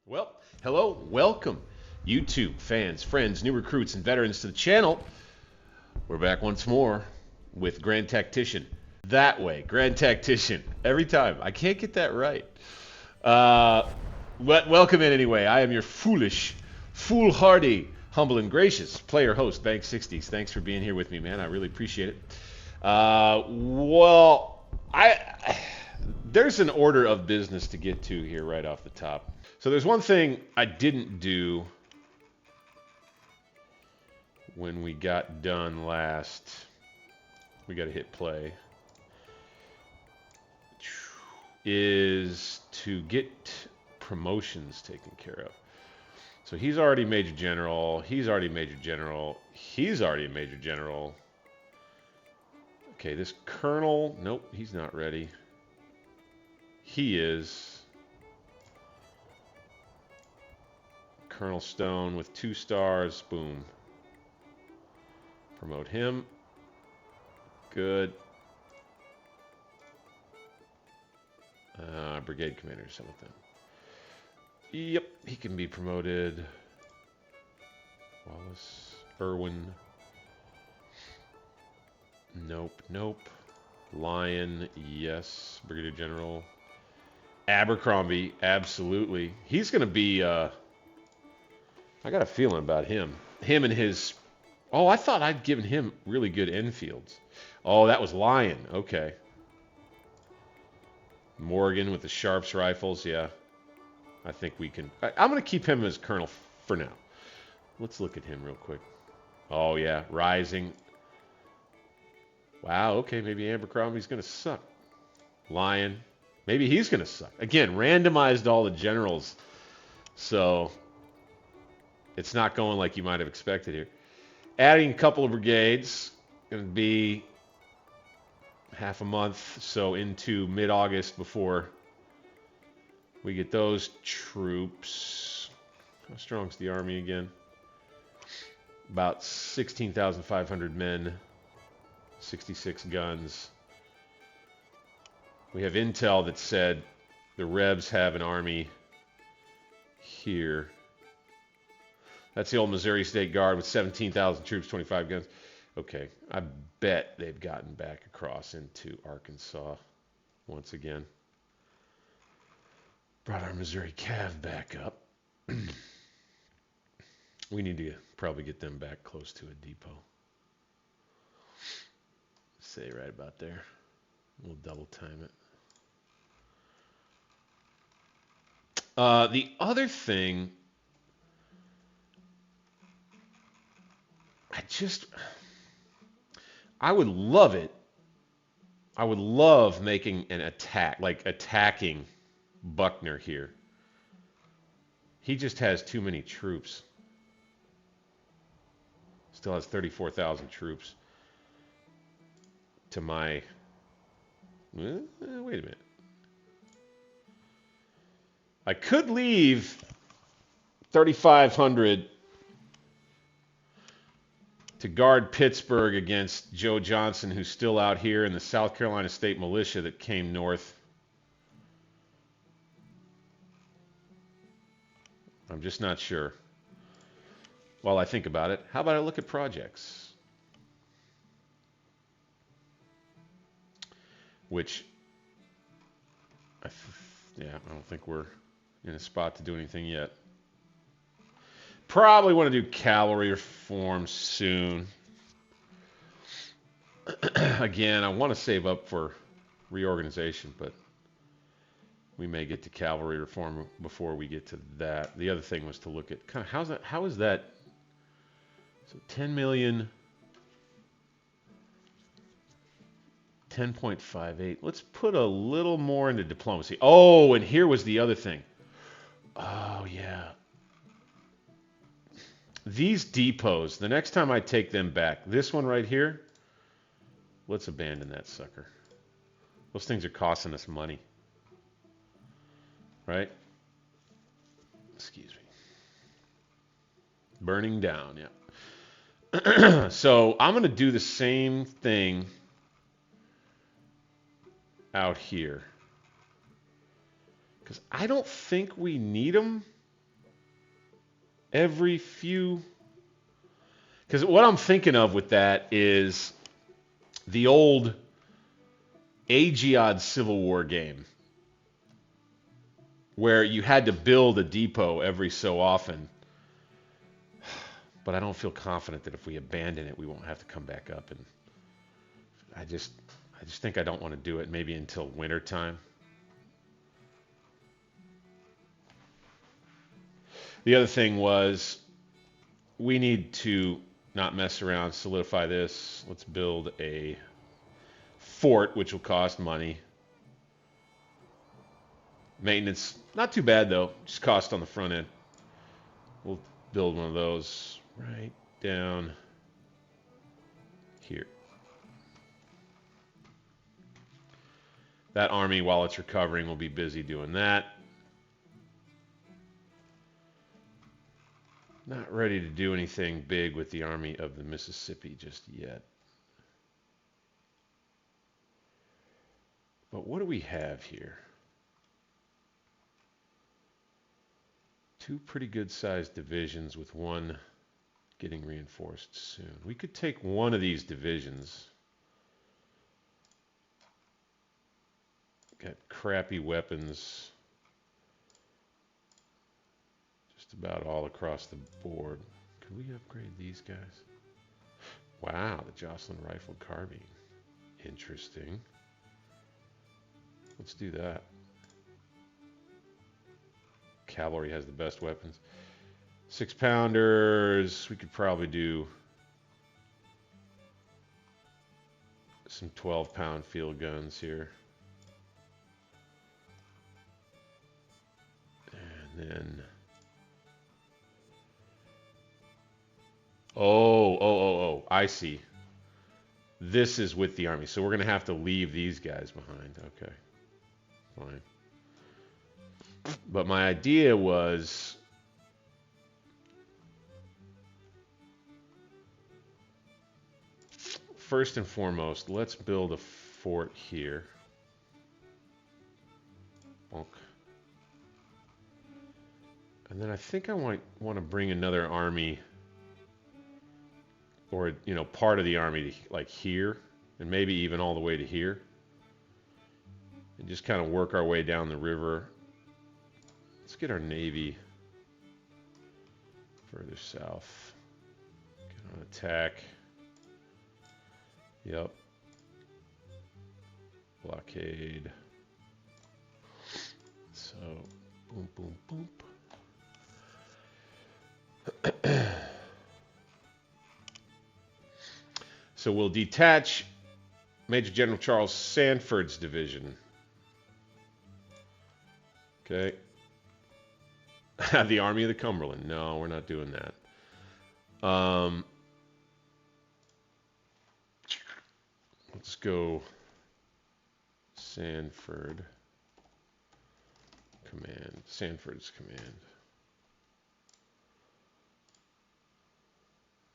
Well, hello, welcome, YouTube fans, friends, new recruits, and veterans to the channel. We're back once more with Grand Tactician. That way, Grand Tactician. Every time. I can't get that right. But welcome in anyway. I am your foolhardy, humble, and gracious player host, Bank 60s. Thanks for being here with me, man. I really appreciate it. There's an order of business to get to here right off the top. So there's one thing I didn't do when we got done last. We got to hit play. Is to get promotions taken care of. So he's already Major General. He's already Major General. He's already a Major General. Okay, this Colonel, nope, he's not ready. He is. Colonel Stone with 2 stars, boom. Promote him. Good. Brigade Commander or something. Yep, he can be promoted. Wallace, Irwin. Nope. Lion, yes. Brigadier General. Abercrombie, absolutely. He's going to be, I got a feeling about him. Him and his, oh, I thought I'd given him really good Enfields. Oh, that was Lion, okay. Morgan with the Sharps rifles, yeah. I think we can, I'm going to keep him as Colonel for now. Let's look at him real quick. Oh, yeah, Rising. Wow, okay, maybe Abercrombie's going to suck. Lion, maybe he's going to suck. Again, randomized all the generals, so it's not going like you might have expected here. Adding a couple of brigades, going to be half a month, so into mid-August before we get those troops. How strong's the army again? About 16,500 men, 66 guns. We have intel that said the Rebs have an army here. That's the old Missouri State Guard with 17,000 troops, 25 guns. Okay, I bet they've gotten back across into Arkansas once again. Brought our Missouri Cav back up. We need to probably get them back close to a depot. Say right about there. We'll double time it. The other thing, I would love it. I would love making an attack, like attacking Buckner here. He just has too many troops. Still has 34,000 troops. To my... wait a minute. I could leave 3,500 to guard Pittsburgh against Joe Johnson, who's still out here in the South Carolina State Militia that came north. I'm just not sure. While I think about it, how about I look at projects? Which, I don't think we're in a spot to do anything yet. Probably want to do cavalry reform soon. Again, I want to save up for reorganization, but we may get to cavalry reform before we get to that. The other thing was to look at kind of how is that? So 10 million, 10.58. Let's put a little more into diplomacy. Oh, and here was the other thing. Oh, yeah. These depots, the next time I take them back, this one right here, let's abandon that sucker. Those things are costing us money. Right? Excuse me. Burning down, yeah. So I'm going to do the same thing out here. Because I don't think we need them. every few... Because what I'm thinking of with that is the old Aegeod Civil War game, where you had to build a depot every so often. But I don't feel confident that if we abandon it, we won't have to come back up. And I just think I don't want to do it maybe until winter time. The other thing was we need to not mess around, solidify this. Let's build a fort, which will cost money. Maintenance, not too bad though, just cost on the front end. We'll build one of those right down here. That army, while it's recovering, will be busy doing that. Not ready to do anything big with the Army of the Mississippi just yet. But what do we have here? Two pretty good sized divisions with one getting reinforced soon. We could take one of these divisions. Got crappy weapons just about all across the board. Could we upgrade these guys? Wow, the Jocelyn Rifled Carbine. Interesting. Let's do that. Cavalry has the best weapons. 6-pounders. We could probably do some 12-pound field guns here. And then... Oh, I see. This is with the army. So we're going to have to leave these guys behind. Okay. Fine. But my idea was... First and foremost, let's build a fort here. Bonk. And then I think I want to bring another army, or part of the army to, like here, and maybe even all the way to here, and just kind of work our way down the river. Let's get our navy further south. Get on attack. Yep. Blockade. So, boom, boom, boom. So we'll detach Major General Charles Sanford's division. Okay. The Army of the Cumberland. No, we're not doing that. Let's go Sanford command. Sanford's command.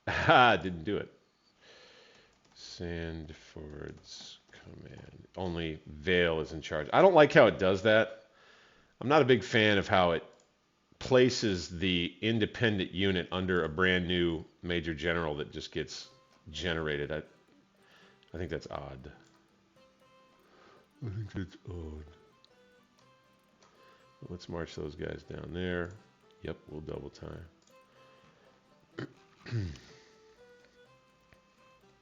Ah, didn't do it. Sanford's command. Only Vale is in charge. I don't like how it does that. I'm not a big fan of how it places the independent unit under a brand new major general that just gets generated. I think that's odd. I think that's odd. Let's march those guys down there. Yep, we'll double time.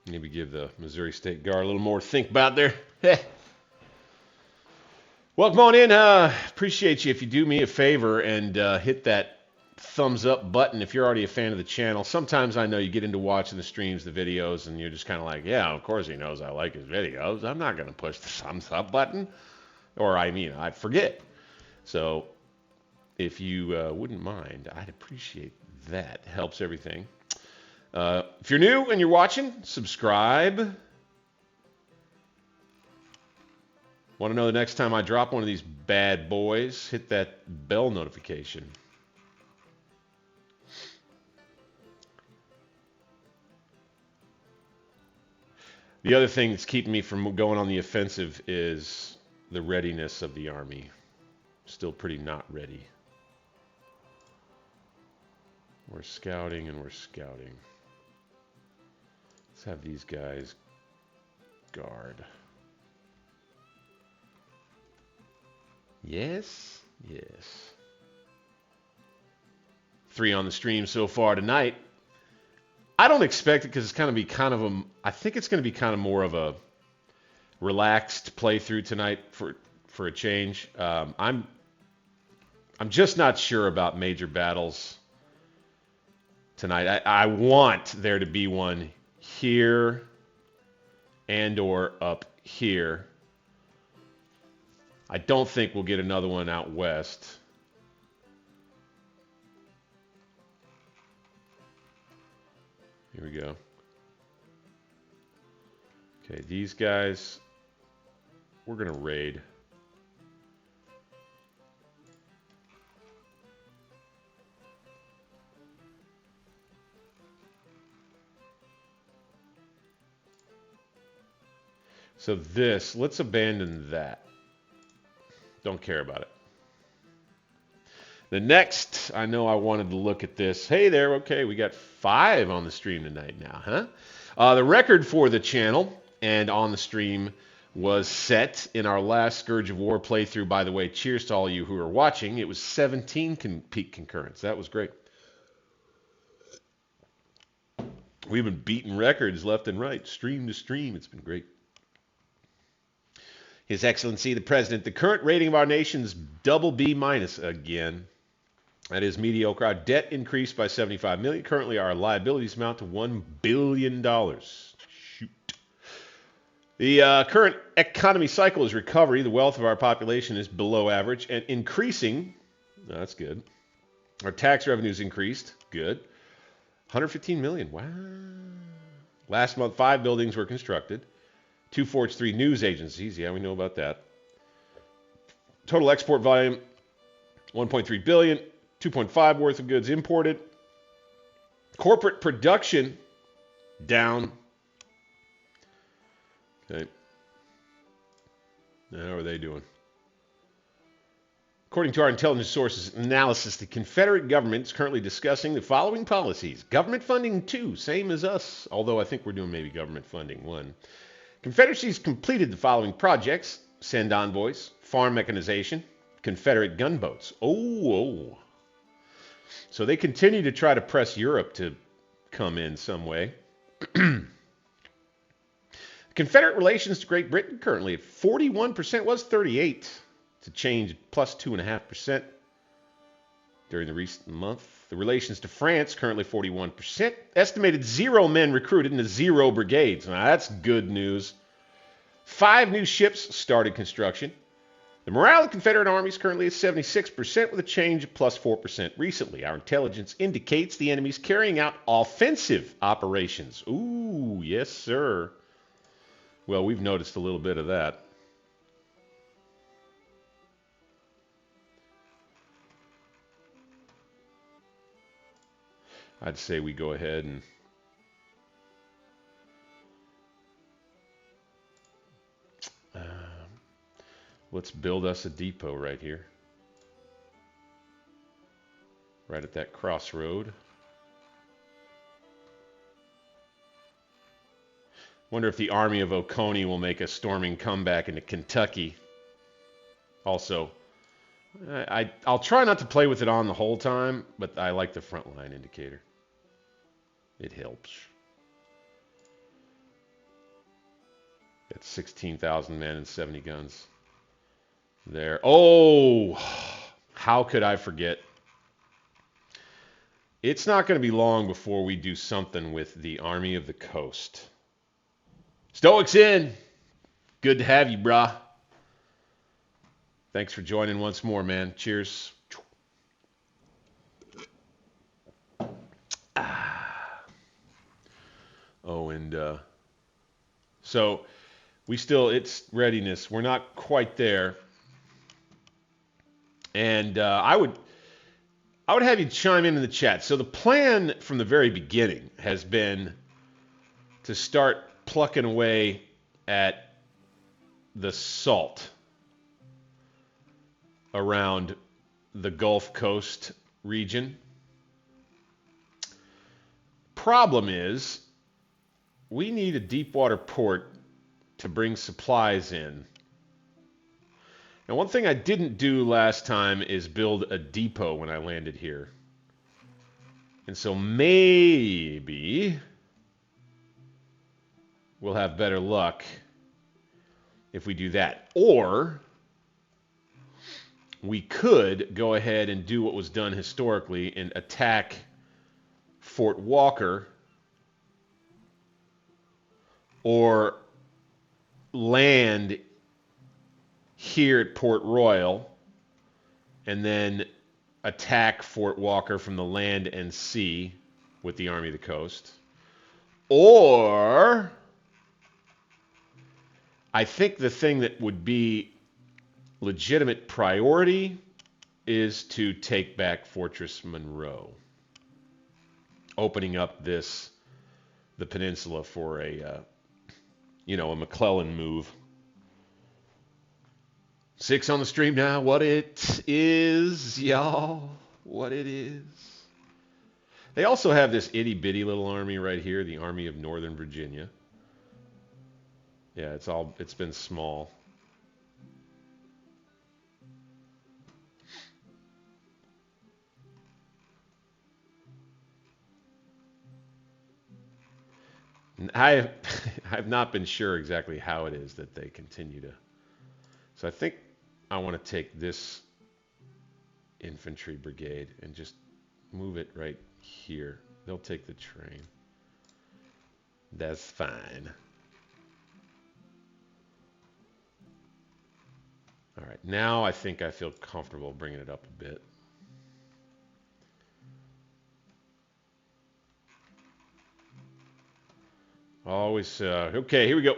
Maybe give the Missouri State Guard a little more to think about there. Welcome on in. Appreciate you if you do me a favor and hit that thumbs up button if you're already a fan of the channel. Sometimes I know you get into watching the streams, the videos, and you're just kind of like, yeah, of course he knows I like his videos. I'm not going to push the thumbs up button. Or I forget. So if you wouldn't mind, I'd appreciate that. It helps everything. If you're new and you're watching, subscribe. Want to know the next time I drop one of these bad boys? Hit that bell notification. The other thing that's keeping me from going on the offensive is the readiness of the army. Still pretty not ready. We're scouting and we're scouting. Let's have these guys guard. Yes, yes. 3 on the stream so far tonight. I don't expect it because it's going to be kind of a. I think it's going to be kind of more of a relaxed playthrough tonight for a change. I'm just not sure about major battles tonight. I want there to be one here and or up here. I don't think we'll get another one out west. Here we go. Okay, these guys, we're going to raid. So this, let's abandon that. Don't care about it. The next, I know I wanted to look at this. Hey there, okay, we got 5 on the stream tonight now, huh? The record for the channel and on the stream was set in our last Scourge of War playthrough. By the way, cheers to all you who are watching. It was 17 peak concurrents. That was great. We've been beating records left and right, stream to stream. It's been great. His Excellency the President, the current rating of our nation's double B minus again. That is mediocre. Our debt increased by $75 million. Currently, our liabilities amount to $1 billion. Shoot. The current economy cycle is recovery. The wealth of our population is below average and increasing. That's good. Our tax revenues increased. Good. $115 million. Wow. Last month, 5 buildings were constructed. 2 forged 3 news agencies. Yeah, we know about that. Total export volume, $1.3 billion. 2.5 worth of goods imported. Corporate production down. Okay. Now, how are they doing? According to our intelligence sources analysis, the Confederate government is currently discussing the following policies. Government funding 2, same as us, although I think we're doing maybe government funding 1. Confederacy's completed the following projects. Send envoys, farm mechanization, Confederate gunboats. Oh. So they continue to try to press Europe to come in some way. Confederate relations to Great Britain currently at 41%, was 38%. It's a change plus 2.5% during the recent month. The relations to France currently 41%. Estimated 0 men recruited into 0 brigades. Now that's good news. 5 new ships started construction. The morale of Confederate armies currently is 76% with a change of plus 4% recently. Our intelligence indicates the enemy's carrying out offensive operations. Ooh, yes, sir. Well, we've noticed a little bit of that. I'd say we go ahead and let's build us a depot right here. Right at that crossroad. Wonder if the Army of Oconee will make a storming comeback into Kentucky. Also, I'll try not to play with it on the whole time, but I like the front line indicator. It helps. It's 16,000 men and 70 guns. There. Oh, how could I forget? It's not going to be long before we do something with the Army of the Coast. Stoics in. Good to have you, brah. Thanks for joining once more, man. Cheers. Oh, and so we still, it's readiness. We're not quite there. And I would have you chime in the chat. So the plan from the very beginning has been to start plucking away at the salt around the Gulf Coast region. Problem is, we need a deep water port to bring supplies in. Now, one thing I didn't do last time is build a depot when I landed here. And so maybe we'll have better luck if we do that. Or we could go ahead and do what was done historically and attack Fort Walker or land here at Port Royal and then attack Fort Walker from the land and sea with the Army of the Coast. Or I think the thing that would be legitimate priority is to take back Fortress Monroe, opening up the peninsula for a McClellan move. 6 on the stream now. What it is, y'all. What it is. They also have this itty bitty little army right here, the Army of Northern Virginia. Yeah, it's been small. I've not been sure exactly how it is that they continue to. So I think I want to take this infantry brigade and just move it right here. They'll take the train. That's fine. All right, now I think I feel comfortable bringing it up a bit. Always, okay, here we go.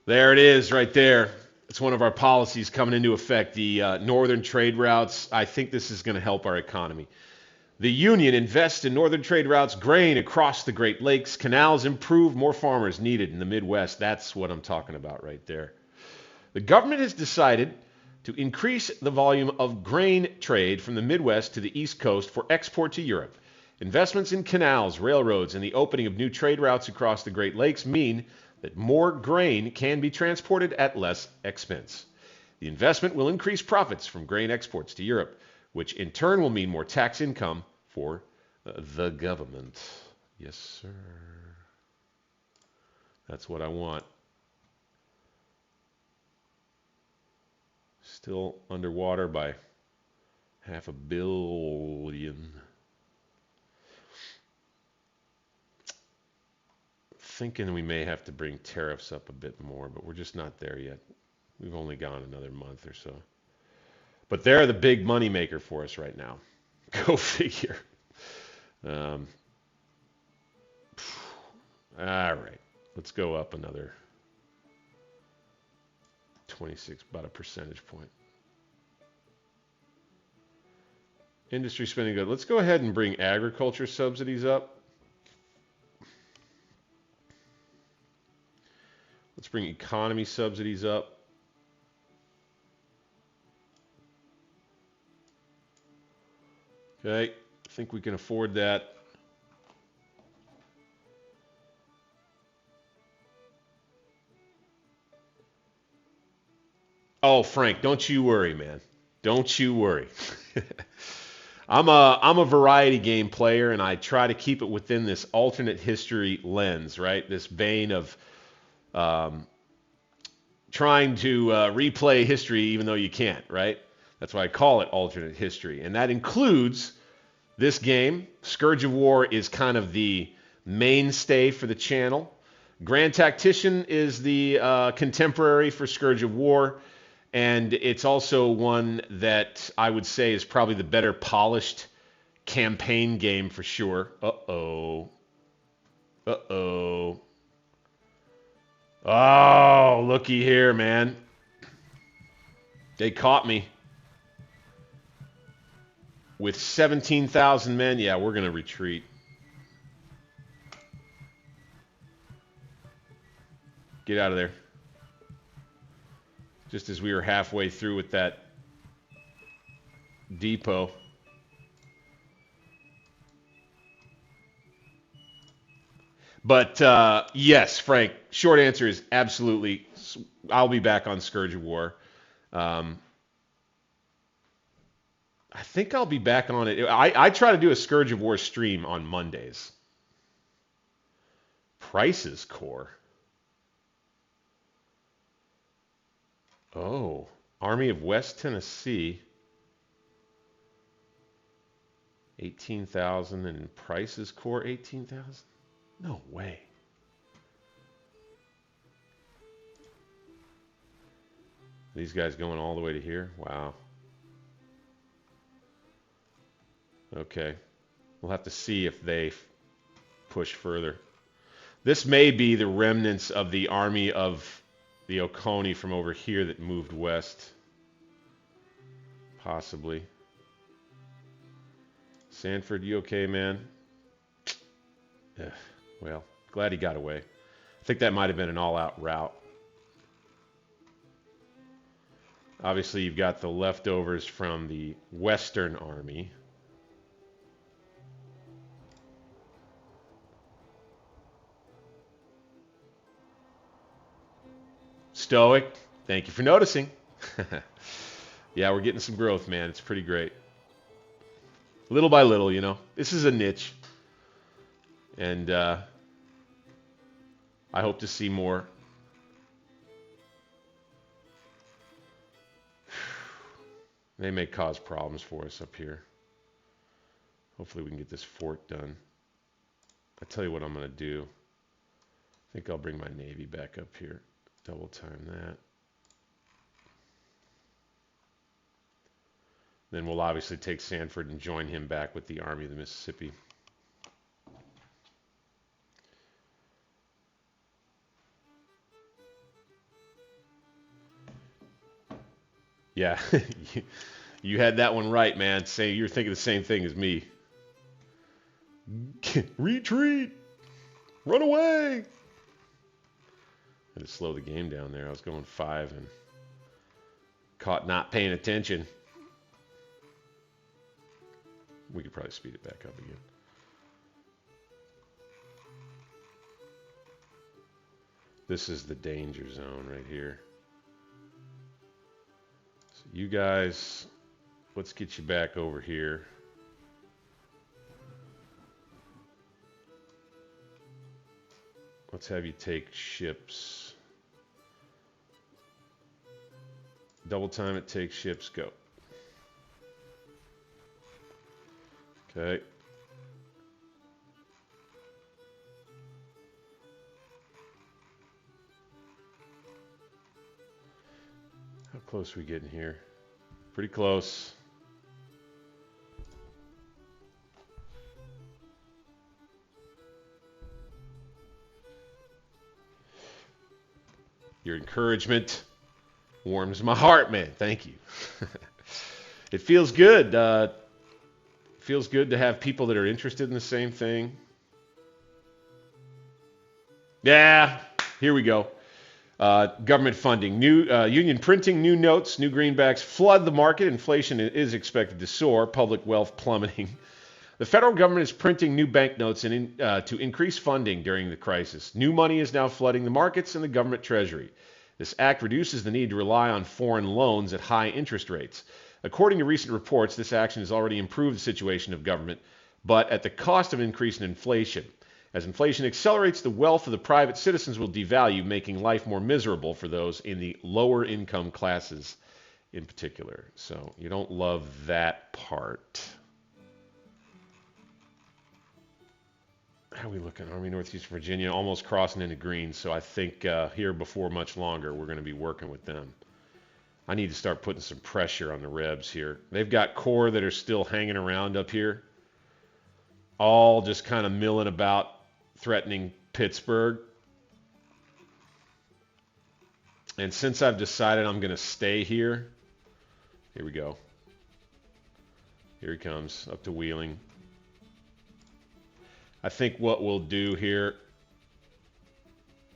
There it is right there. It's one of our policies coming into effect, the northern trade routes. I think this is going to help our economy. The Union invests in northern trade routes, grain across the Great Lakes, canals improve, more farmers needed in the Midwest. That's what I'm talking about right there. The government has decided to increase the volume of grain trade from the Midwest to the East Coast for export to Europe. Investments in canals, railroads, and the opening of new trade routes across the Great Lakes mean that more grain can be transported at less expense. The investment will increase profits from grain exports to Europe, which in turn will mean more tax income for the government. Yes, sir. That's what I want. Still underwater by $500 million. Thinking we may have to bring tariffs up a bit more, but we're just not there yet. We've only gone another month or so. But they're the big money maker for us right now. Go figure. All right. Let's go up another 26, about a percentage point. Industry spending good. Let's go ahead and bring agriculture subsidies up. Let's bring economy subsidies up. Okay, I think we can afford that. Oh, Frank, don't you worry, man. Don't you worry. I'm a variety game player, and I try to keep it within this alternate history lens, right? This vein of trying to replay history even though you can't, right? That's why I call it alternate history. And that includes this game. Scourge of War is kind of the mainstay for the channel. Grand Tactician is the contemporary for Scourge of War. And it's also one that I would say is probably the better polished campaign game for sure. Uh-oh. Uh-oh. Oh, looky here, man. They caught me. With 17,000 men, yeah, we're going to retreat. Get out of there. Just as we were halfway through with that depot. But yes, Frank, short answer is absolutely. I'll be back on Scourge of War. Um, I think I'll be back on it. I try to do a Scourge of War stream on Mondays. Prices Core. Oh, Army of West Tennessee. 18,000 and Prices Core 18,000? No way. These guys going all the way to here? Wow. Okay. We'll have to see if they push further. This may be the remnants of the army of the Oconee from over here that moved west. Possibly. Sanford, you okay, man? Well, glad he got away. I think that might have been an all-out rout. Obviously, you've got the leftovers from the Western Army. Stoic, thank you for noticing. Yeah, we're getting some growth, man. It's pretty great. Little by little, you know. This is a niche. And I hope to see more. They may cause problems for us up here. Hopefully we can get this fort done. I'll tell you what I'm going to do. I think I'll bring my Navy back up here. Double time that. Then we'll obviously take Sanford and join him back with the Army of the Mississippi. Yeah, you had that one right, man. Say you're thinking the same thing as me. Retreat! Run away! I had to slow the game down there. I was going 5 and caught not paying attention. We could probably speed it back up again. This is the danger zone right here. So you guys, let's get you back over here. Let's have you take ships. Double time it, take ships, go. Okay. How close are we getting here? Pretty close. Your encouragement warms my heart, man. Thank you. It feels good. Feels good to have people that are interested in the same thing. Yeah, here we go. Government funding. New union printing, new notes, new greenbacks flood the market. Inflation is expected to soar. Public wealth plummeting. The federal government is printing new banknotes to increase funding during the crisis. New money is now flooding the markets and the government treasury. This act reduces the need to rely on foreign loans at high interest rates. According to recent reports, this action has already improved the situation of government, but at the cost of increasing inflation. As inflation accelerates, the wealth of the private citizens will devalue, making life more miserable for those in the lower income classes in particular. So you don't love that part. How are we looking? Army of Northeastern Virginia almost crossing into green, so I think here before much longer we're going to be working with them. I need to start putting some pressure on the Rebs here. They've got corps that are still hanging around up here, all just kind of milling about, threatening Pittsburgh. And since I've decided I'm going to stay here we go. Here he comes, up to Wheeling. I think what we'll do here,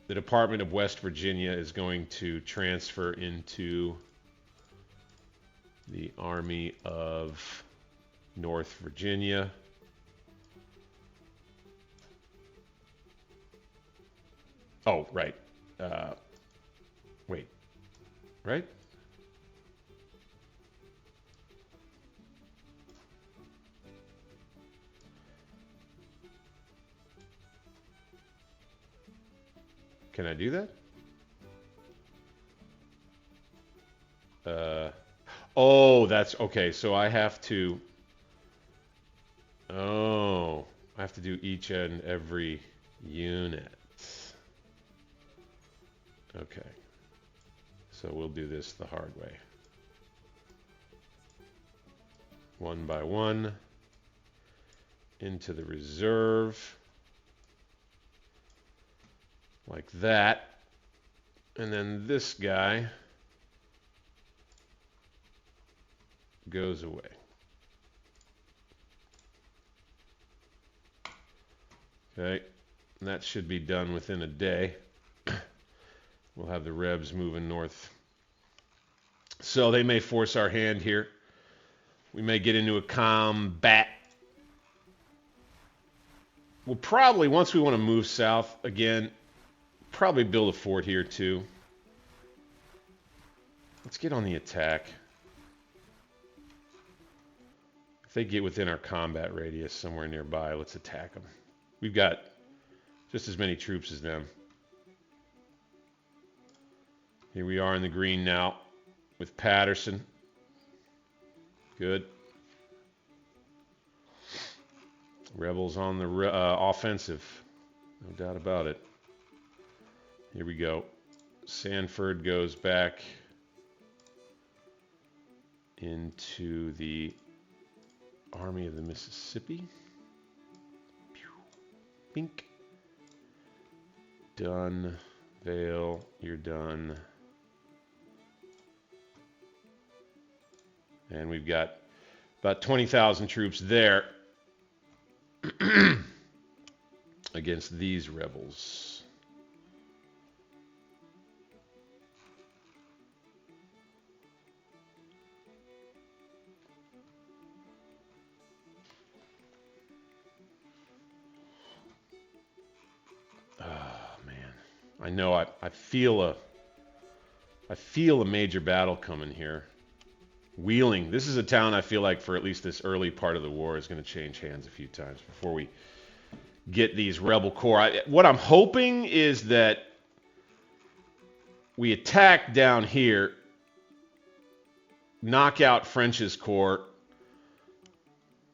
the Department of West Virginia is going to transfer into the Army of North Virginia. Oh, right. Wait. Right? Can I do that? Oh, that's okay. So I have to. Oh, I have to do each and every unit. Okay. So we'll do this the hard way. One by one into the reserve. Like that. And then this guy goes away. Okay, and that should be done within a day. We'll have the Rebs moving north. So they may force our hand here. We may get into a combat. We'll probably, once we want to move south again, probably build a fort here too. Let's get on the attack. If they get within our combat radius somewhere nearby, let's attack them. We've got just as many troops as them. Here we are in the green now with Patterson. Good. Rebels on the offensive. No doubt about it. Here we go. Sanford goes back into the Army of the Mississippi. Bink. Done. Vale, you're done. And we've got about 20,000 troops there against these rebels. I know I feel a major battle coming here. Wheeling. This is a town I feel like for at least this early part of the war is going to change hands a few times before we get these rebel corps. What I'm hoping is that we attack down here, knock out French's corps,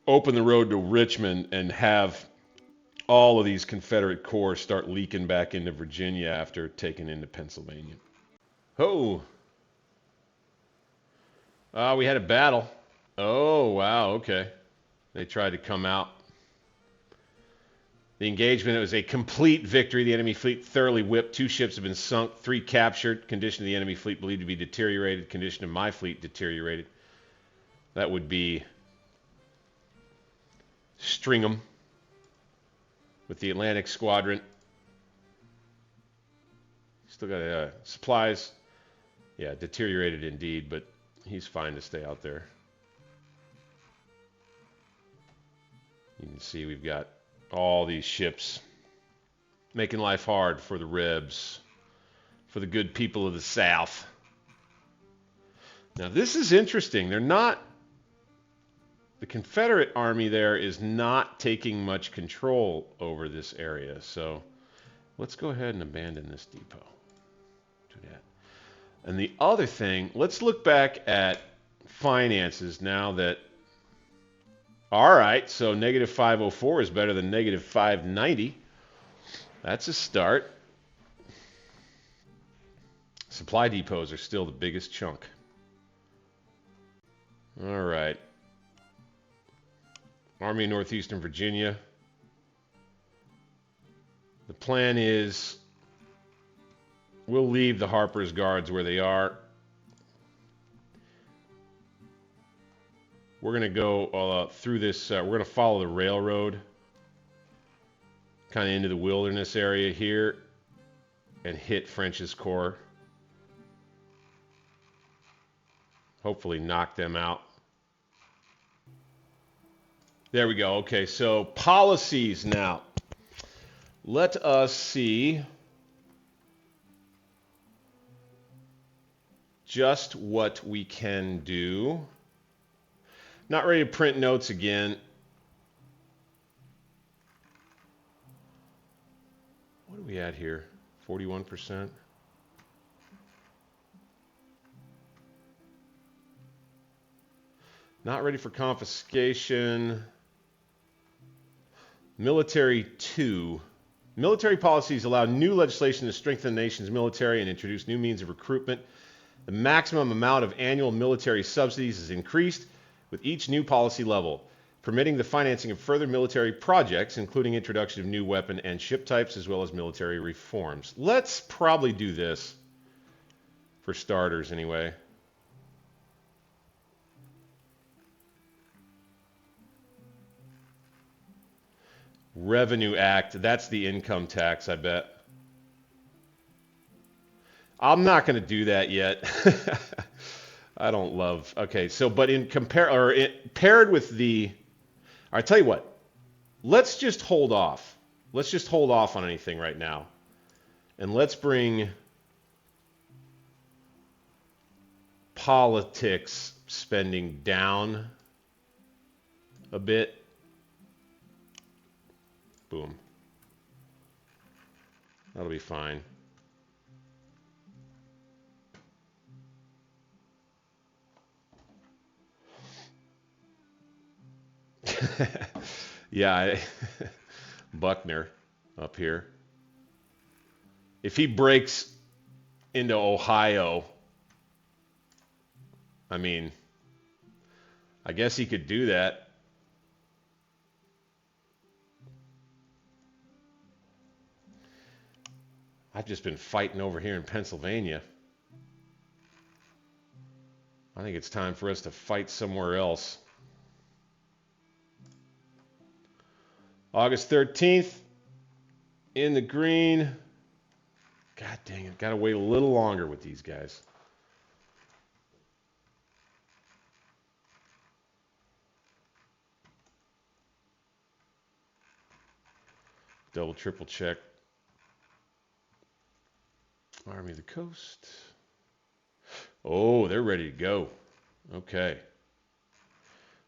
open the road to Richmond, and have all of these Confederate corps start leaking back into Virginia after taking into Pennsylvania. Oh. We had a battle. Oh, wow, okay. They tried to come out. The engagement, it was a complete victory. The enemy fleet thoroughly whipped. 2 ships have been sunk, 3 captured. Condition of the enemy fleet believed to be deteriorated. Condition of my fleet deteriorated. That would be Stringham with the Atlantic Squadron. Still got supplies. Yeah, deteriorated indeed, but he's fine to stay out there. You can see we've got all these ships making life hard for the Rebs, for the good people of the South. Now this is interesting. They're not, the Confederate Army there is not taking much control over this area. So let's go ahead and abandon this depot. Do that. And the other thing, let's look back at finances now that, all right, so negative 504 is better than negative 590. That's a start. Supply depots are still the biggest chunk. All right. Army of Northeastern Virginia. The plan is we'll leave the Harper's Guards where they are. We're going to go through this. We're going to follow the railroad kind of into the wilderness area here and hit French's corps. Hopefully knock them out. There we go. Okay, so policies now. Let us see just what we can do. Not ready to print notes again. What are we at here? 41%. Not ready for confiscation. Military 2. Military policies allow new legislation to strengthen the nation's military and introduce new means of recruitment. The maximum amount of annual military subsidies is increased with each new policy level, permitting the financing of further military projects, including introduction of new weapon and ship types, as well as military reforms. Let's probably do this, for starters anyway. Revenue Act, that's the income tax, I bet. I'm not going to do that yet. I don't love. Okay, so but paired with the, I tell you what. Let's just hold off. Let's just hold off on anything right now, and let's bring politics spending down a bit. Boom. That'll be fine. Yeah, Buckner up here. If he breaks into Ohio, I mean, I guess he could do that. I've just been fighting over here in Pennsylvania. I think it's time for us to fight somewhere else. August 13th, in the green. God dang it, gotta wait a little longer with these guys. Double, triple check. Army of the Coast. Oh, they're ready to go. Okay.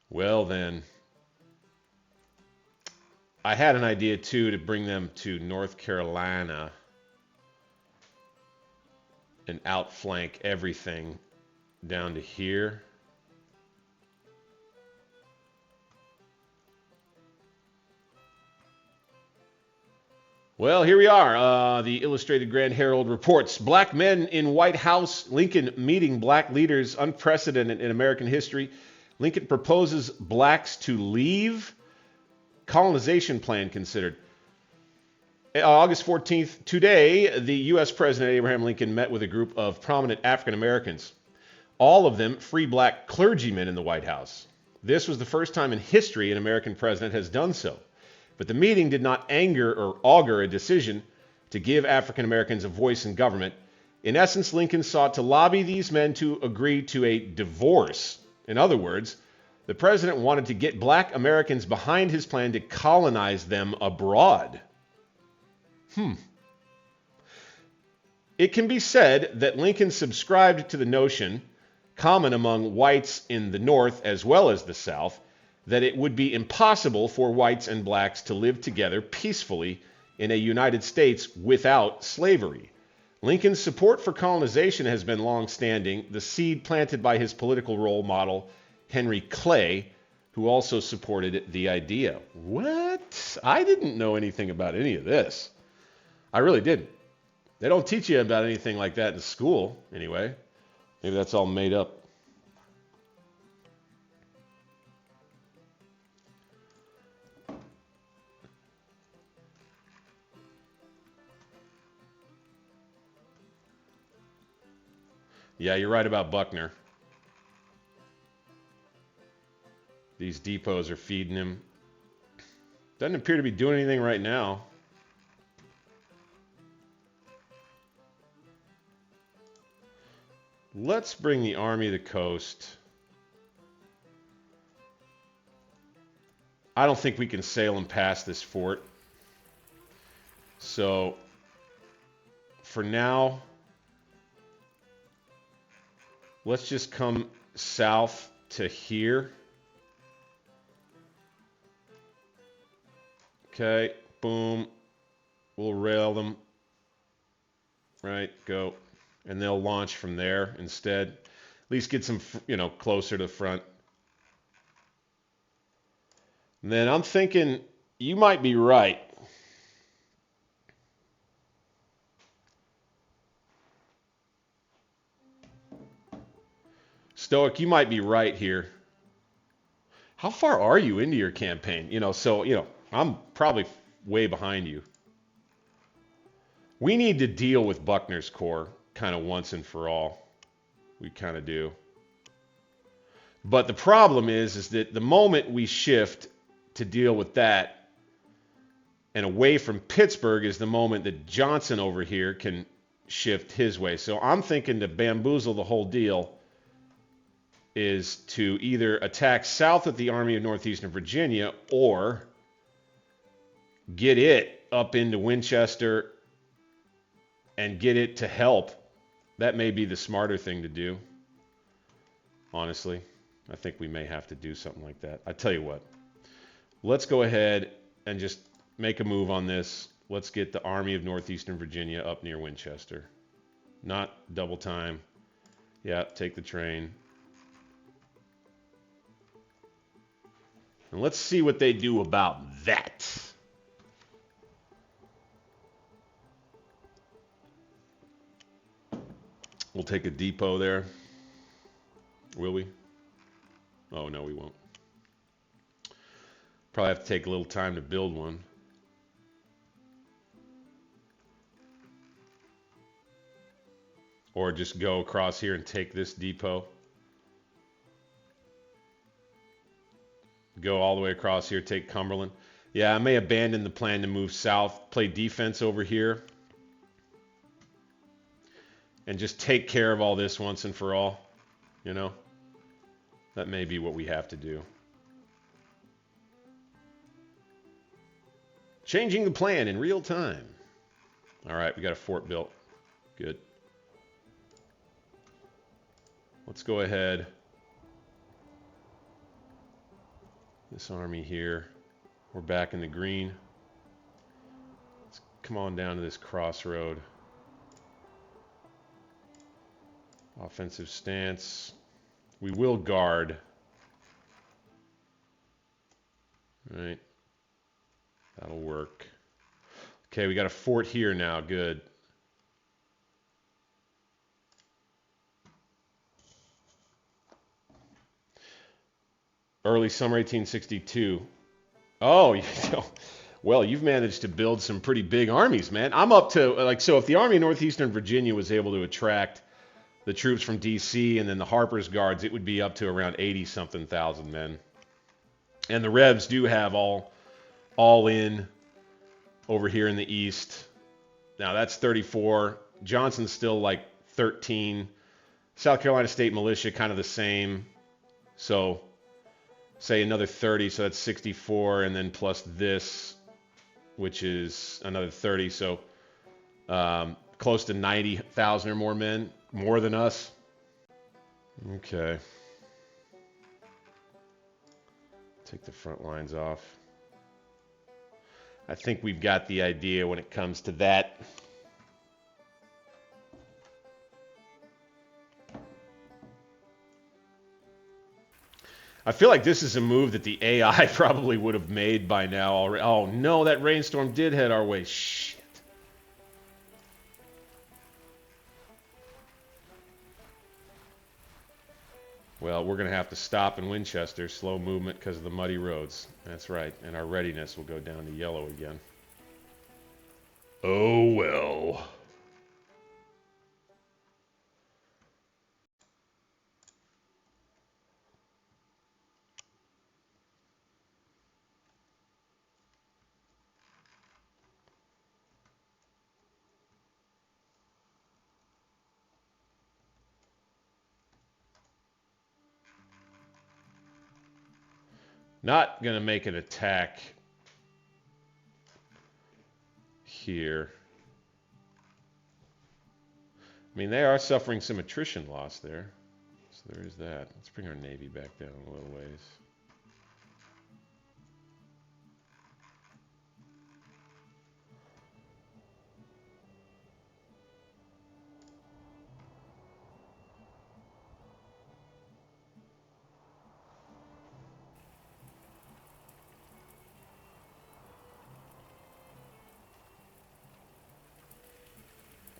Well then, I had an idea too to bring them to North Carolina and outflank everything down to here. Well, here we are. The Illustrated Grand Herald reports, Black men in White House, Lincoln meeting black leaders, unprecedented in American history. Lincoln proposes blacks to leave. Colonization plan considered. August 14th, today, the U.S. President Abraham Lincoln met with a group of prominent African Americans, all of them free black clergymen in the White House. This was the first time in history an American president has done so. But the meeting did not augur a decision to give African Americans a voice in government. In essence, Lincoln sought to lobby these men to agree to a divorce. In other words, the president wanted to get black Americans behind his plan to colonize them abroad. It can be said that Lincoln subscribed to the notion, common among whites in the North as well as the South, that it would be impossible for whites and blacks to live together peacefully in a United States without slavery. Lincoln's support for colonization has been long-standing, the seed planted by his political role model, Henry Clay, who also supported the idea. What? I didn't know anything about any of this. I really didn't. They don't teach you about anything like that in school, anyway. Maybe that's all made up. Yeah, you're right about Buckner. These depots are feeding him. Doesn't appear to be doing anything right now. Let's bring the Army of the Coast. I don't think we can sail them past this fort. So, for now, let's just come south to here. Okay, boom. We'll rail them. Right, go. And they'll launch from there instead. At least get some, you know, closer to the front. And then I'm thinking you might be right. Stoic, you might be right here. How far are you into your campaign? You know, so, you know, I'm probably way behind you. We need to deal with Buckner's Corps kind of once and for all. We kind of do. But the problem is that the moment we shift to deal with that and away from Pittsburgh is the moment that Johnson over here can shift his way. So I'm thinking to bamboozle the whole deal is to either attack south at the Army of Northeastern Virginia or get it up into Winchester and get it to help. That may be the smarter thing to do, honestly. I think we may have to do something like that. I tell you what, let's go ahead and just make a move on this. Let's get the Army of Northeastern Virginia up near Winchester. Not double time. Yeah, take the train. And let's see what they do about that. We'll take a depot there. Will we? Oh, no, we won't. Probably have to take a little time to build one. Or just go across here and take this depot. Go all the way across here, take Cumberland. Yeah, I may abandon the plan to move south, play defense over here, and just take care of all this once and for all. You know, that may be what we have to do. Changing the plan in real time. All right, we got a fort built. Good. Let's go ahead. This army here. We're back in the green. Let's come on down to this crossroad. Offensive stance. We will guard. All right. That'll work. Okay, we got a fort here now. Good. Early summer 1862. Oh, well, you've managed to build some pretty big armies, man. I'm up to, like, so if the Army of Northeastern Virginia was able to attract the troops from D.C. and then the Harper's Guards, it would be up to around 80-something thousand men. And the Rebs do have all in over here in the east. Now, that's 34. Johnson's still like 13. South Carolina State Militia, kind of the same. So, say another 30, so that's 64, and then plus this, which is another 30. So, close to 90,000 or more men. More than us. Okay. Take the front lines off. I think we've got the idea when it comes to that. I feel like this is a move that the AI probably would have made by now already. Oh no, that rainstorm did head our way. Shit. Well, we're going to have to stop in Winchester, slow movement because of the muddy roads. That's right, and our readiness will go down to yellow again. Oh, well. Not going to make an attack here. I mean, they are suffering some attrition loss there. So there is that. Let's bring our Navy back down a little ways.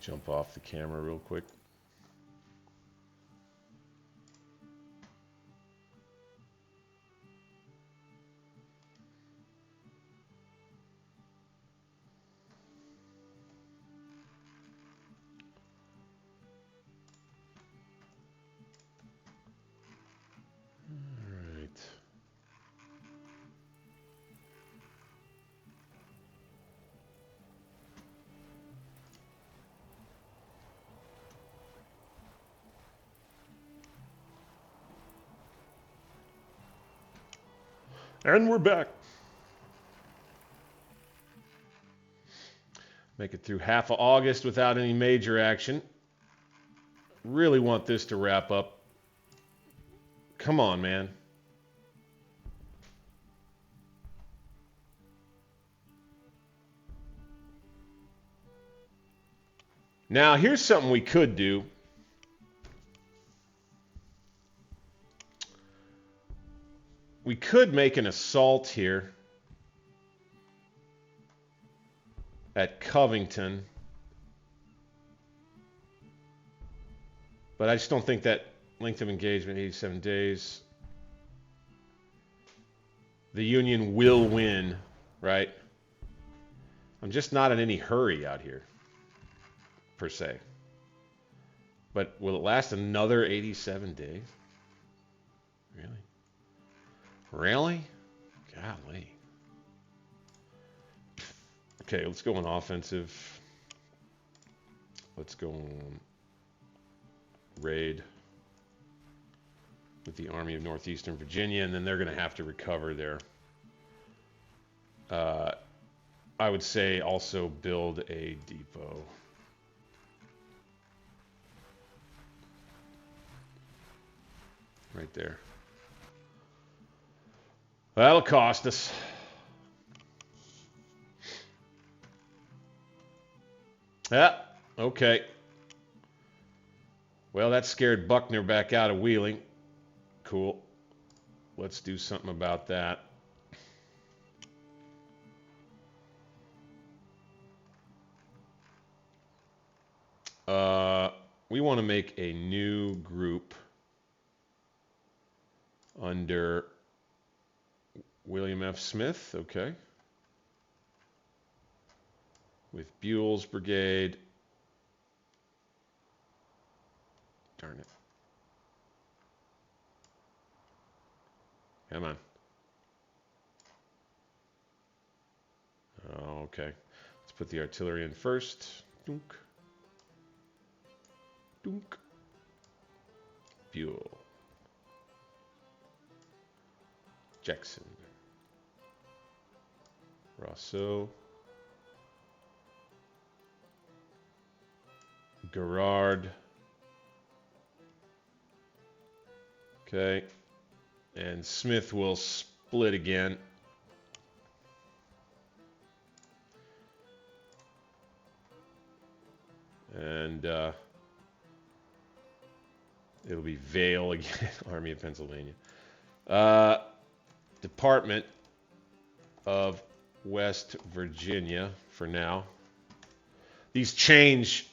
Jump off the camera real quick. All right. And we're back. Make it through half of August without any major action. Really want this to wrap up. Come on, man. Now, here's something we could do. We could make an assault here at Covington. But I just don't think that length of engagement, 87 days. The Union will win, right? I'm just not in any hurry out here, per se. But will it last another 87 days? Really? Really? Golly. Okay, let's go on offensive. Let's go on raid with the Army of Northeastern Virginia, and then they're going to have to recover their... I would say also build a depot. Right there. That'll cost us. Yeah, okay. Well, that scared Buckner back out of Wheeling. Cool. Let's do something about that. We want to make a new group under William F. Smith, okay. With Buell's brigade. Darn it. Come on. Okay. Let's put the artillery in first. Dunk. Dunk. Buell. Jackson. Rousseau. Garrard. Okay. And Smith will split again. And it'll be Vale again, Army of Pennsylvania. Department of West Virginia for now. These change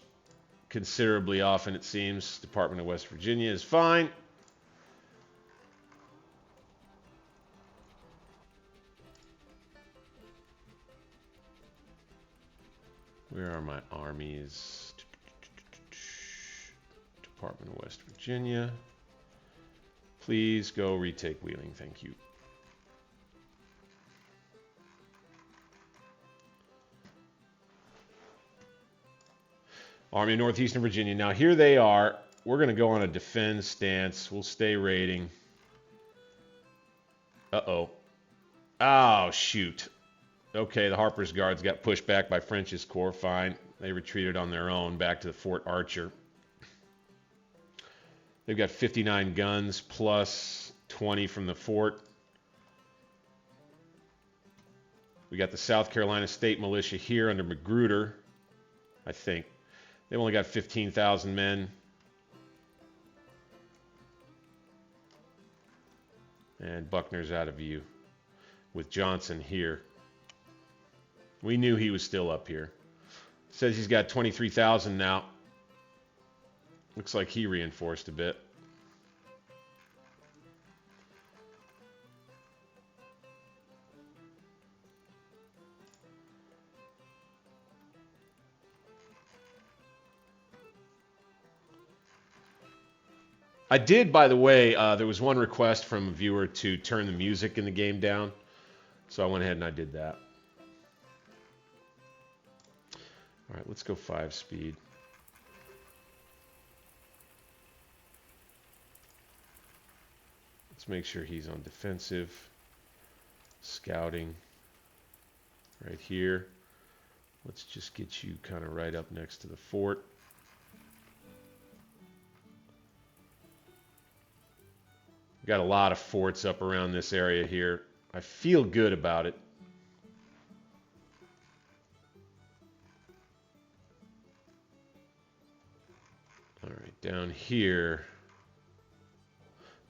considerably often, it seems. Department of West Virginia is fine. Where are my armies? Department of West Virginia. Please go retake Wheeling. Thank you. Army of Northeastern Virginia. Now here they are. We're going to go on a defend stance. We'll stay raiding. Uh-oh. Oh, shoot. Okay, the Harper's Guards got pushed back by French's Corps. Fine. They retreated on their own back to the Fort Archer. They've got 59 guns plus 20 from the fort. We got the South Carolina State Militia here under Magruder, I think. They've only got 15,000 men. And Buckner's out of view with Johnson here. We knew he was still up here. Says he's got 23,000 now. Looks like he reinforced a bit. I did, by the way, there was one request from a viewer to turn the music in the game down. So I went ahead and I did that. All right, let's go 5 speed. Let's make sure he's on defensive. Scouting right here. Let's just get you kind of right up next to the fort. We've got a lot of forts up around this area here. I feel good about it. All right, down here.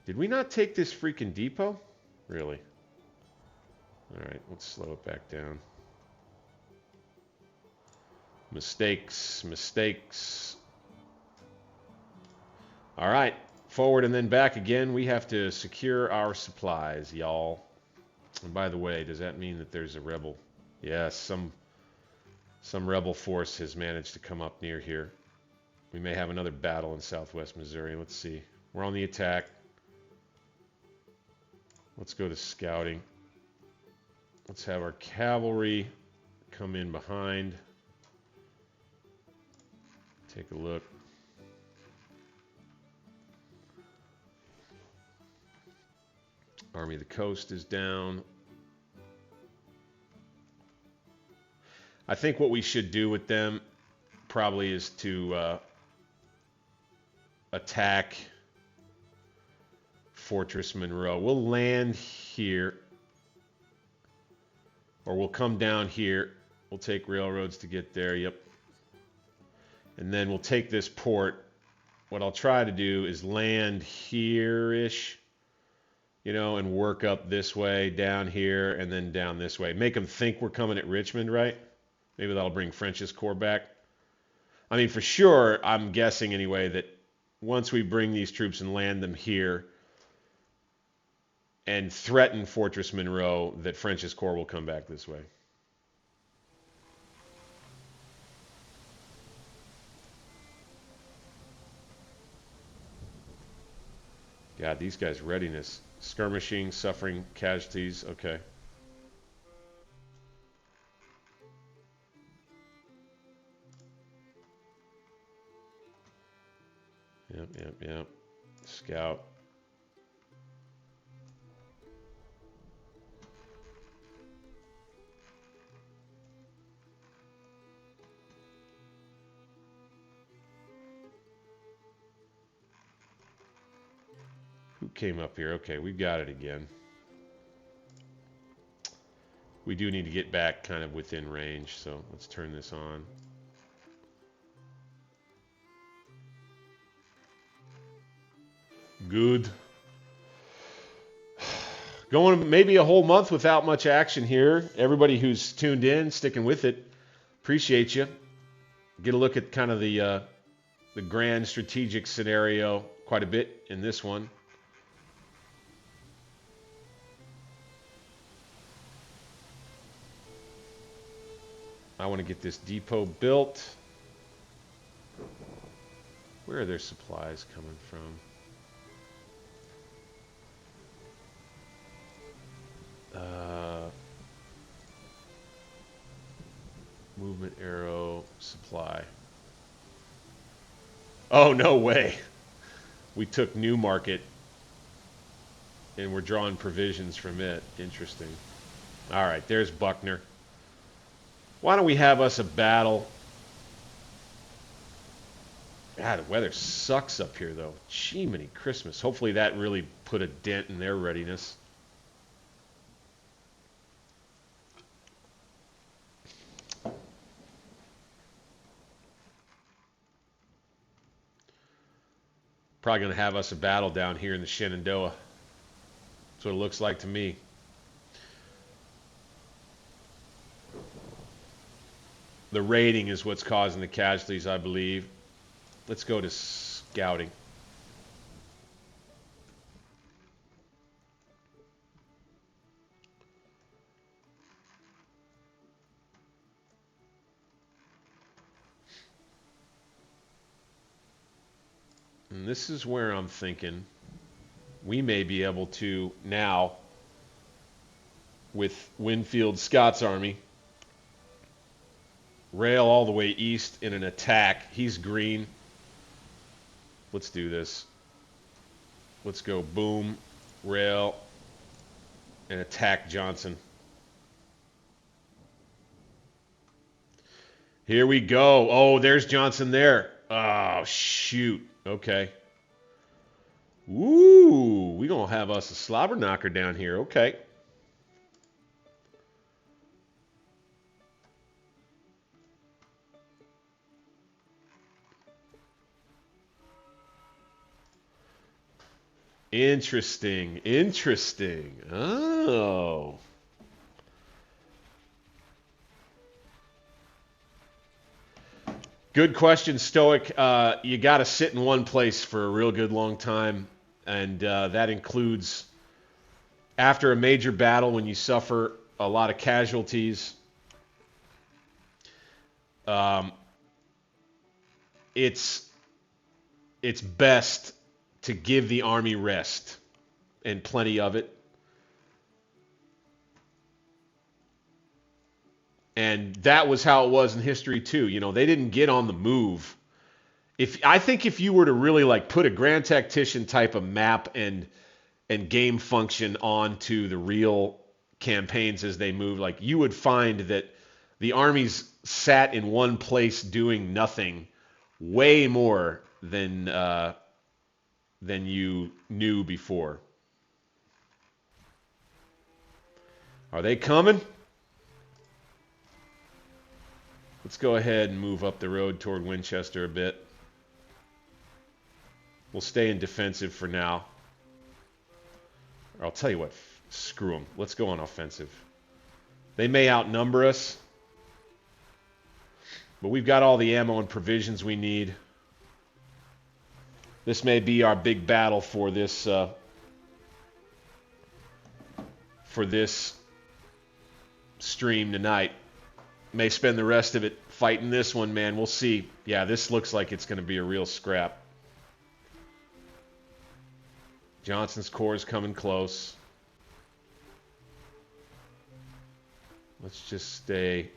Did we not take this freaking depot? Really? All right, let's slow it back down. Mistakes, mistakes. All right, forward and then back again. We have to secure our supplies, y'all. And by the way, does that mean that there's a rebel? Yes, some rebel force has managed to come up near here. We may have another battle in southwest Missouri. Let's see. We're on the attack. Let's go to scouting. Let's have our cavalry come in behind. Take a look. Army of the Coast is down. I think what we should do with them probably is to attack Fortress Monroe. We'll land here, or we'll come down here. We'll take railroads to get there. Yep. And then we'll take this port. What I'll try to do is land here-ish, you know, and work up this way, down here, and then down this way. Make them think we're coming at Richmond, right? Maybe that'll bring French's corps back. I mean, for sure, I'm guessing anyway that once we bring these troops and land them here and threaten Fortress Monroe, that French's corps will come back this way. God, these guys' readiness. Skirmishing, suffering casualties. Okay. Yep. Scout. Who came up here? Okay, we've got it again. We do need to get back kind of within range, so let's turn this on. Good. Going maybe a whole month without much action here. Everybody who's tuned in, sticking with it, appreciate you. Get a look at kind of the grand strategic scenario quite a bit in this one. I want to get this depot built. Where are their supplies coming from? Movement arrow supply. Oh, no way. We took Newmarket and we're drawing provisions from it. Interesting. All right, there's Buckner. Why don't we have us a battle God, the weather sucks up here, though. Jiminy Christmas. Hopefully that really put a dent in their readiness. Probably going to have us a battle down here in the Shenandoah. That's what it looks like to me. The raiding is what's causing the casualties, I believe. Let's go to scouting. And this is where I'm thinking we may be able to now, with Winfield Scott's army, rail all the way east in an attack. He's green. Let's do this. Let's go boom, rail, and attack Johnson. Here we go. Oh, there's Johnson there. Oh, shoot. Okay. Ooh, we gonna have us a slobber knocker down here. Okay. Interesting. Interesting. Oh. Good question, Stoic. You got to sit in one place for a real good long time, and that includes after a major battle when you suffer a lot of casualties. It's best to give the army rest, and plenty of it. And that was how it was in history too. You know, they didn't get on the move. I think if you were to really like put a Grand Tactician type of map and game function onto the real campaigns as they move, like you would find that the armies sat in one place doing nothing way more than you knew before. Are they coming? Let's go ahead and move up the road toward Winchester a bit. We'll stay in defensive for now. Or I'll tell you what, screw them. Let's go on offensive. They may outnumber us, but we've got all the ammo and provisions we need. This may be our big battle for this stream tonight. May spend the rest of it fighting this one, man. We'll see. Yeah, this looks like it's going to be a real scrap. Johnson's corps is coming close. Let's just stay.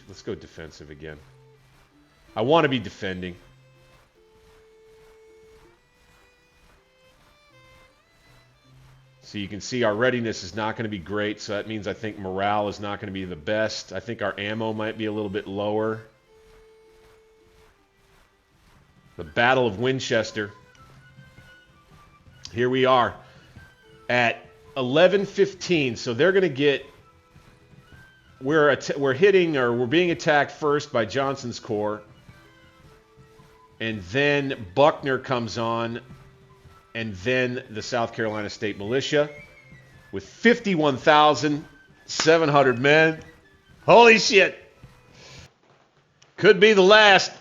Let's go defensive again. I want to be defending. So you can see our readiness is not going to be great, so that means I think morale is not going to be the best. I think our ammo might be a little bit lower. The Battle of Winchester. Here we are at 11:15, so they're going to get... We're hitting, or we're being attacked first by Johnson's corps, and then Buckner comes on, and then the South Carolina State Militia with 51,700 men. Holy shit! Could be the last.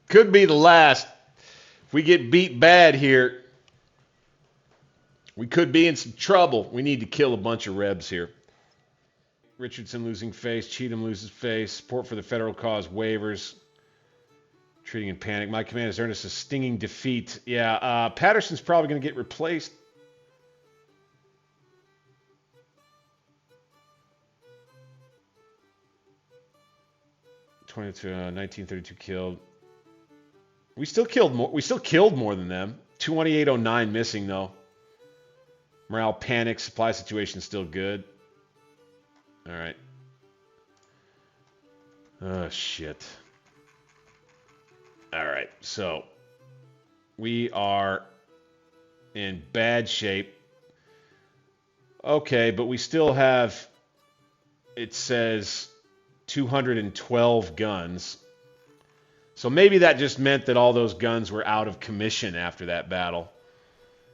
Could be the last. If we get beat bad here, we could be in some trouble. We need to kill a bunch of Rebs here. Richardson losing face. Cheatham loses face. Support for the federal cause waivers. Treating in panic. My command has earned us a stinging defeat. Yeah, Patterson's probably going to get replaced. To 1932 killed. We still killed more. We still killed more than them. 2809 missing though. Morale panic. Supply situation still good. All right. Oh shit. All right, so we are in bad shape. Okay, but we still have, it says 212 guns. So maybe that just meant that all those guns were out of commission after that battle.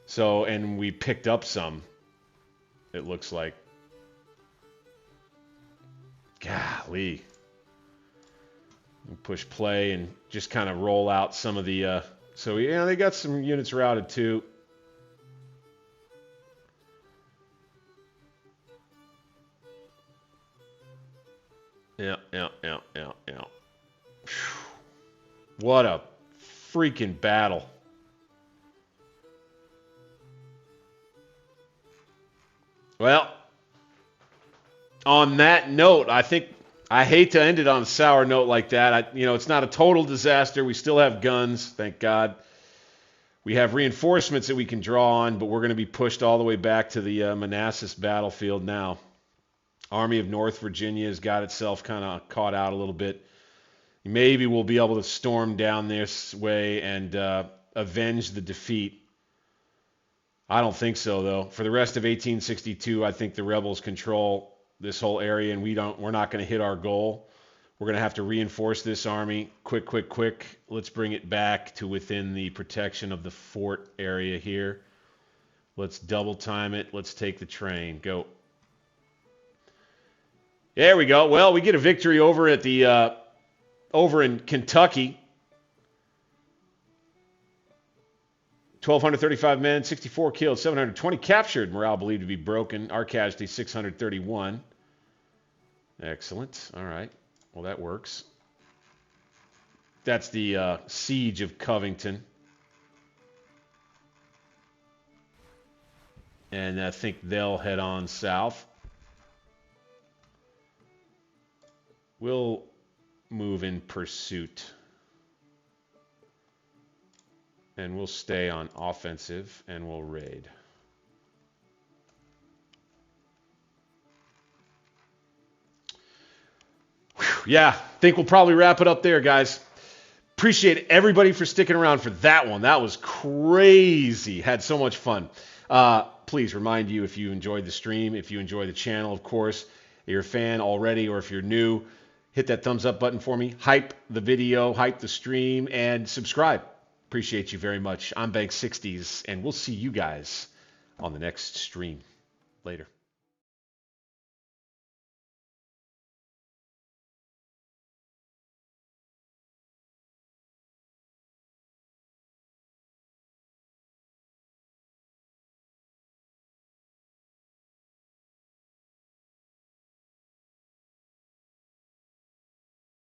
So, and we picked up some, it looks like. Golly. Push play and just kind of roll out some of the, so yeah, they got some units routed too. Yeah. What a freaking battle. Well, on that note, I think I hate to end it on a sour note like that. It's not a total disaster. We still have guns, thank God. We have reinforcements that we can draw on, but we're going to be pushed all the way back to the Manassas battlefield now. Army of North Virginia has got itself kind of caught out a little bit. Maybe we'll be able to storm down this way and avenge the defeat. I don't think so, though. For the rest of 1862, I think the rebels control this whole area, and we're not going to hit our goal. We're going to have to reinforce this army. Quick. Let's bring it back to within the protection of the fort area here. Let's double time it. Let's take the train. Go. There we go. Well, we get a victory over at the over in Kentucky. 1,235 men, 64 killed, 720 captured. Morale believed to be broken. Our casualty, 631. Excellent. All right. Well, that works. That's the siege of Covington. And I think they'll head on south. We'll move in pursuit. And we'll stay on offensive, and we'll raid. Whew, yeah, I think we'll probably wrap it up there, guys. Appreciate everybody for sticking around for that one. That was crazy. Had so much fun. Please remind you, if you enjoyed the stream, if you enjoy the channel, of course, if you're a fan already, or if you're new, hit that thumbs up button for me. Hype the video, hype the stream, and subscribe. Appreciate you very much. I'm Bank60s, and we'll see you guys on the next stream. Later.